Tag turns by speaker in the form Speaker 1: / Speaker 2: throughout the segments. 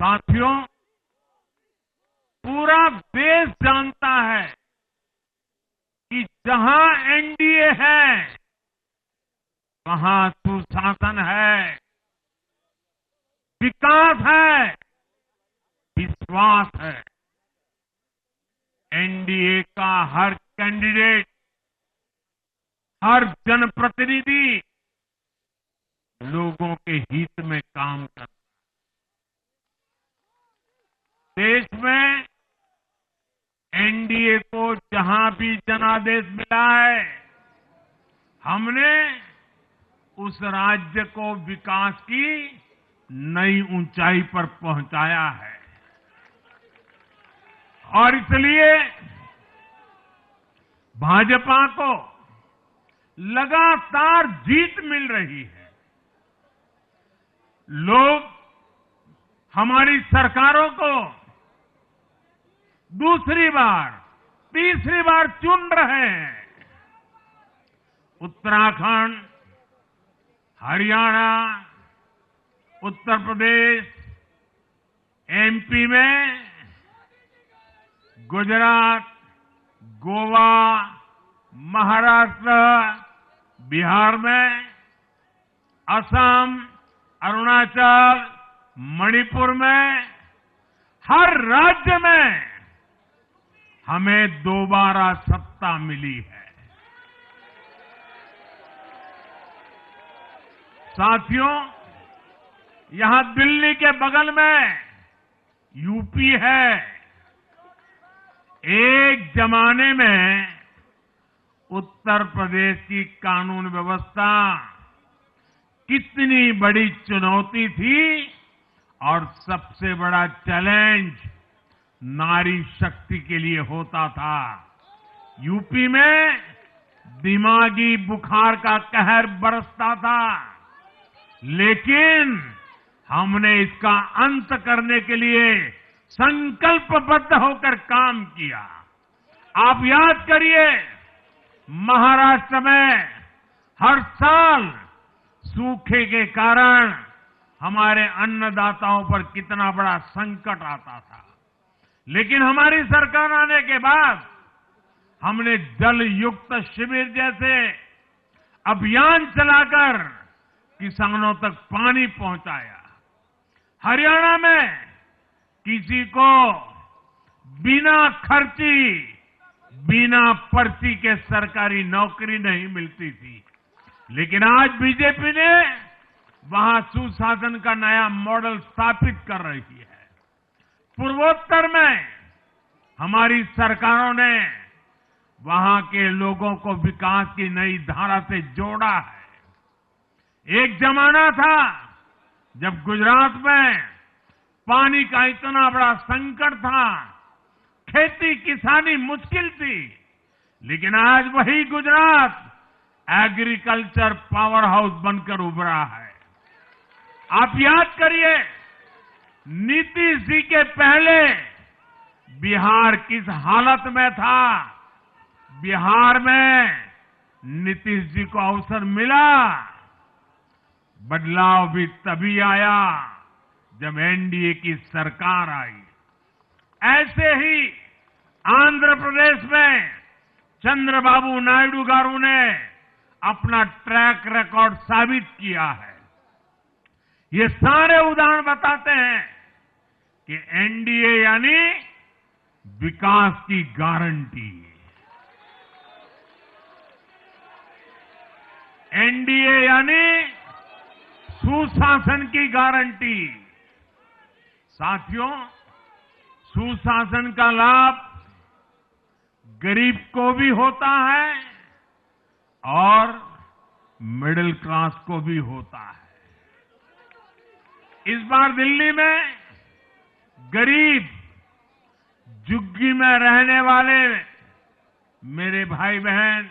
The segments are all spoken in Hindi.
Speaker 1: साथियों, पूरा देश जानता है कि जहां एनडीए है, वहां सुशासन है, विकास है, विश्वास है। एनडीए का हर कैंडिडेट, हर जनप्रतिनिधि लोगों के हित में काम करता है। देश में एनडीए को जहां भी जनादेश मिला है, हमने उस राज्य को विकास की नई ऊंचाई पर पहुंचाया है। और इसलिए भाजपा को लगातार जीत मिल रही है। लोग हमारी सरकारों को दूसरी बार, तीसरी बार चुन रहे हैं। उत्तराखंड, हरियाणा, उत्तर प्रदेश, एमपी में, गुजरात, गोवा, महाराष्ट्र, बिहार में, असम, अरुणाचल, मणिपुर में, हर राज्य में हमें दोबारा सत्ता मिली है। साथियों, यहां दिल्ली के बगल में यूपी है। एक जमाने में उत्तर प्रदेश की कानून व्यवस्था कितनी बड़ी चुनौती थी और सबसे बड़ा चैलेंज नारी शक्ति के लिए होता था। यूपी में दिमागी बुखार का कहर बरसता था, लेकिन हमने इसका अंत करने के लिए संकल्पबद्ध होकर काम किया। आप याद करिए, महाराष्ट्र में हर साल सूखे के कारण हमारे अन्नदाताओं पर कितना बड़ा संकट आता था, लेकिन हमारी सरकार आने के बाद हमने जल युक्त शिविर जैसे अभियान चलाकर किसानों तक पानी पहुंचाया। हरियाणा में किसी को बिना खर्ची, बिना पर्ची के सरकारी नौकरी नहीं मिलती थी, लेकिन आज बीजेपी ने वहां सुशासन का नया मॉडल स्थापित कर रही है। पूर्वोत्तर में हमारी सरकारों ने वहां के लोगों को विकास की नई धारा से जोड़ा है। एक जमाना था जब गुजरात में पानी का इतना बड़ा संकट था, खेती किसानी मुश्किल थी, लेकिन आज वही गुजरात एग्रीकल्चर पावर हाउस बनकर उभरा है। आप याद करिए, नीतीश जी के पहले बिहार किस हालत में था। बिहार में नीतीश जी को अवसर मिला। बदलाव भी तभी आया जब एनडीए की सरकार आई। ऐसे ही आंध्र प्रदेश में चंद्रबाबू नायडू गारू ने अपना ट्रैक रिकॉर्ड साबित किया है। ये सारे उदाहरण बताते हैं कि एनडीए यानी विकास की गारंटी। एनडीए यानी सुशासन की गारंटी। साथियों, सुशासन का लाभ गरीब को भी होता है और मिडिल क्लास को भी होता है। इस बार दिल्ली में गरीब, झुग्गी में रहने वाले मेरे भाई बहन,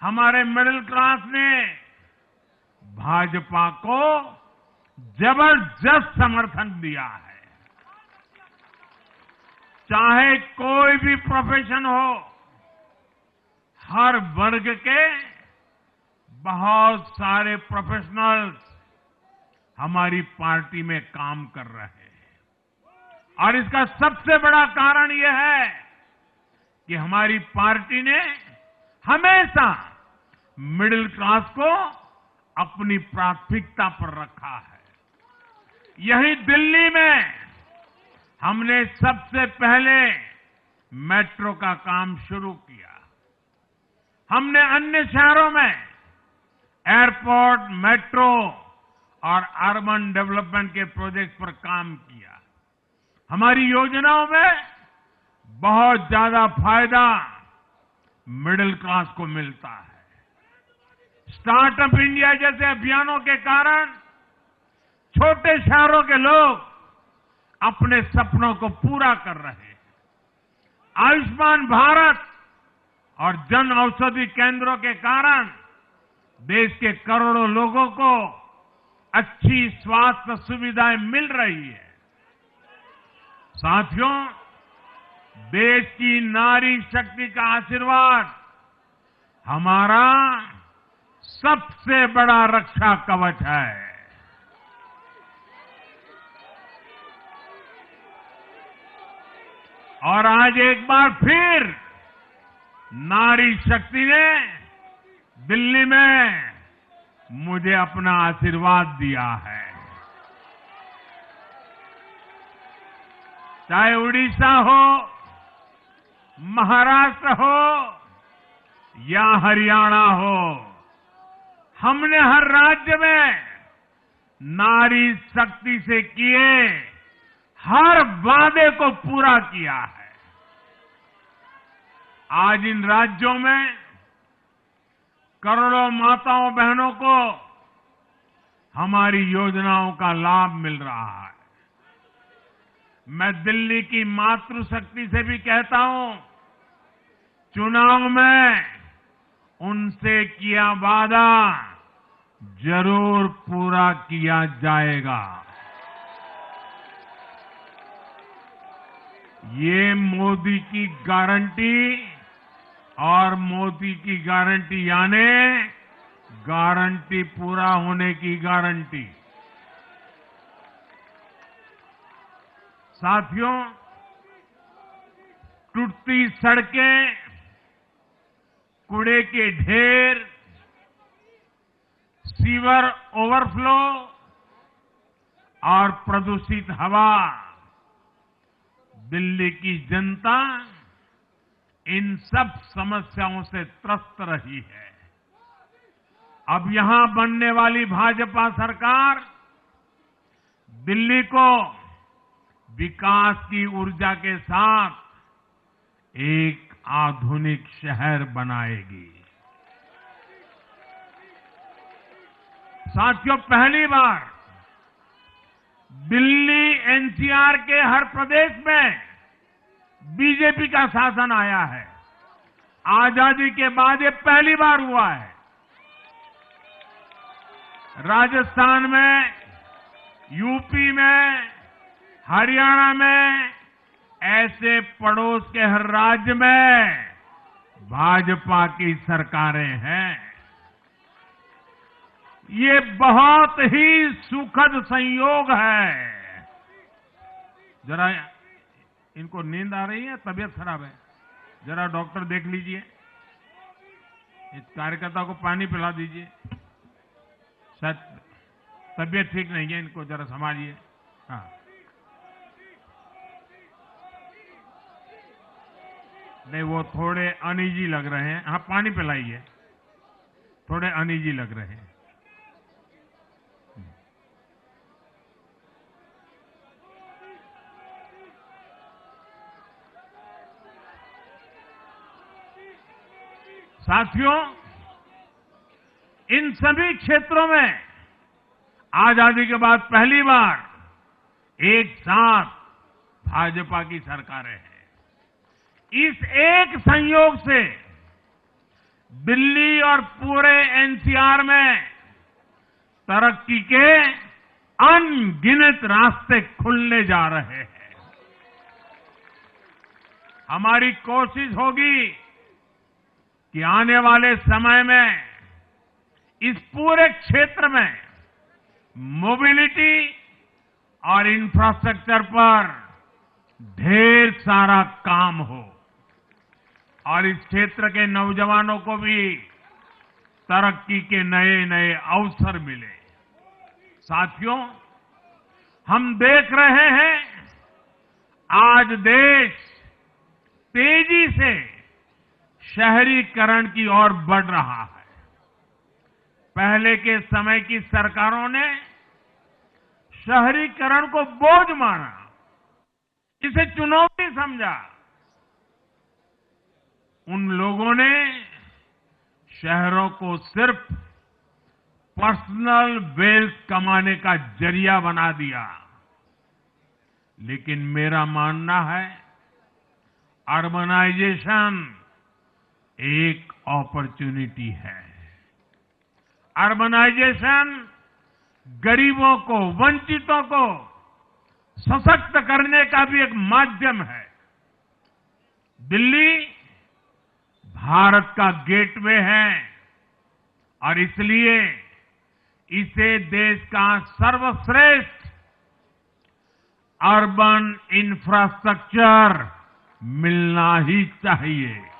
Speaker 1: हमारे मिडिल क्लास ने भाजपा को जबरदस्त समर्थन दिया है। चाहे कोई भी प्रोफेशन हो, हर वर्ग के बहुत सारे प्रोफेशनल्स हमारी पार्टी में काम कर रहे हैं। और इसका सबसे बड़ा कारण यह है कि हमारी पार्टी ने हमेशा मिडिल क्लास को अपनी प्राथमिकता पर रखा है। यही दिल्ली में हमने सबसे पहले मेट्रो का काम शुरू किया। हमने अन्य शहरों में एयरपोर्ट, मेट्रो और अर्बन डेवलपमेंट के प्रोजेक्ट पर काम किया। हमारी योजनाओं में बहुत ज्यादा फायदा मिडिल क्लास को मिलता है। स्टार्टअप इंडिया जैसे अभियानों के कारण छोटे शहरों के लोग अपने सपनों को पूरा कर रहे हैं। आयुष्मान भारत और जन औषधि केंद्रों के कारण देश के करोड़ों लोगों को अच्छी स्वास्थ्य सुविधाएं मिल रही है। साथियों, देश की नारी शक्ति का आशीर्वाद हमारा सबसे बड़ा रक्षा कवच है। और आज एक बार फिर नारी शक्ति ने दिल्ली में मुझे अपना आशीर्वाद दिया है। चाहे उड़ीसा हो, महाराष्ट्र हो या हरियाणा हो, हमने हर राज्य में नारी शक्ति से किए हर वादे को पूरा किया है। आज इन राज्यों में करोड़ों माताओं बहनों को हमारी योजनाओं का लाभ मिल रहा है। मैं दिल्ली की मातृशक्ति से भी कहता हूं, चुनाव में उनसे किया वादा जरूर पूरा किया जाएगा। ये मोदी की गारंटी और मोदी की गारंटी यानी गारंटी पूरा होने की गारंटी। साथियों, टूटती सड़कें, कूड़े के ढेर, सीवर ओवरफ्लो और प्रदूषित हवा, दिल्ली की जनता इन सब समस्याओं से त्रस्त रही है। अब यहां बनने वाली भाजपा सरकार दिल्ली को विकास की ऊर्जा के साथ एक आधुनिक शहर बनाएगी। साथियों, पहली बार दिल्ली एनसीआर के हर प्रदेश में बीजेपी का शासन आया है। आजादी के बाद ये पहली बार हुआ है। राजस्थान में, यूपी में, हरियाणा में, ऐसे पड़ोस के हर राज्य में भाजपा की सरकारें हैं। ये बहुत ही सुखद संयोग है। जरा इनको नींद आ रही है, तबीयत खराब है, जरा डॉक्टर देख लीजिए। इस कार्यकर्ता को पानी पिला दीजिए, शायद तबीयत ठीक नहीं है, इनको जरा संभालिए। हाँ, नहीं वो थोड़े अनईजी लग रहे हैं। हाँ, पानी पिलाइए, थोड़े अनईजी लग रहे हैं। साथियों, इन सभी क्षेत्रों में आजादी के बाद पहली बार एक साथ भाजपा की सरकारें हैं। इस एक संयोग से दिल्ली और पूरे एनसीआर में तरक्की के अनगिनत रास्ते खुलने जा रहे हैं। हमारी कोशिश होगी कि आने वाले समय में इस पूरे क्षेत्र में मोबिलिटी और इंफ्रास्ट्रक्चर पर ढेर सारा काम हो और इस क्षेत्र के नौजवानों को भी तरक्की के नए नए अवसर मिले। साथियों, हम देख रहे हैं आज देश तेजी से शहरीकरण की ओर बढ़ रहा है। पहले के समय की सरकारों ने शहरीकरण को बोझ माना, इसे चुनौती समझा। उन लोगों ने शहरों को सिर्फ पर्सनल वेल्थ कमाने का जरिया बना दिया। लेकिन मेरा मानना है अर्बनाइजेशन एक अपॉर्चुनिटी है। अर्बनाइजेशन गरीबों को, वंचितों को सशक्त करने का भी एक माध्यम है। दिल्ली भारत का गेटवे है और इसलिए इसे देश का सर्वश्रेष्ठ अर्बन इंफ्रास्ट्रक्चर मिलना ही चाहिए।